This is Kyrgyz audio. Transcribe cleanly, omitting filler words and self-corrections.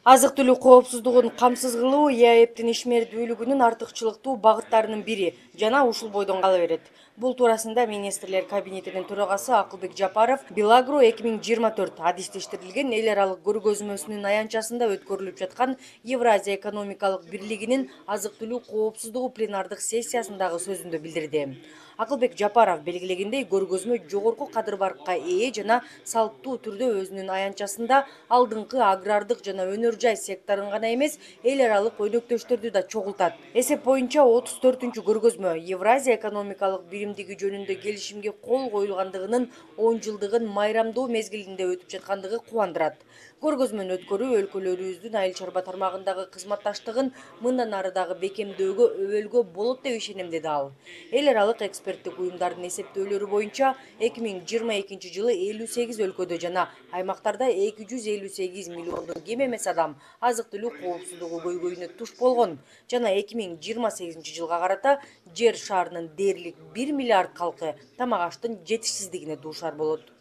Азык түлүк коопсуздугун камсыз кылуу ЕАЭБтин ишмердүүлүгүнүн артыкчылыктуу багыттарынын бири жана ушул бойдон кала берет. Бул туурасында министрлер кабинетинин төрагасы Акылбек Жапаров Белагро 2024 адистештирилген эл аралык көргөзмөсүнүн аянтчасында өткөрүлүп жаткан Евразия экономикалык бирлигинин азык түлүк коопсуздугу пленардык сессиясындагы сөзүндө билдирди. Акылбек Жапаров белгилегендей, көргөзмө жогорку кадыр баркка ээ жана салттуу түрдө өзүнүн аянтчасында алдыңкы агрардык жана өнөр жай секторун гана эмес, эл аралык өнөктөштөрдү да чогултат. Эсеп боюнча 34-күнчү көргөзмө Евразия экономикалык биримдиги жөнүндө келишимге кол коюлгандыгынын 10 жылдыгын майрамдоо мезгилинде өтүп жаткандыгы кубандырат. Көргөзмөнү өткөрүү өлкөлөрүбүздүн айыл чарба тармагындагы кызматташтыгын мындан ары дагы бекемдөөгө өбөлгө болот деп ишенем, деди ал. Эл аралык эксперттик уюмдардын эсептөөлөрү боюнча 2022 жылы 58 өлкөдө жана аймактарда 258 миллиондон кем эмес адам азык түлүк коопсуздугу көйгөйүнө туш болгон жана 2028 жылга карата жер шарынын дээрлик 1 миллиард калкы тамак аштын жетишсиздигине дуушар болот.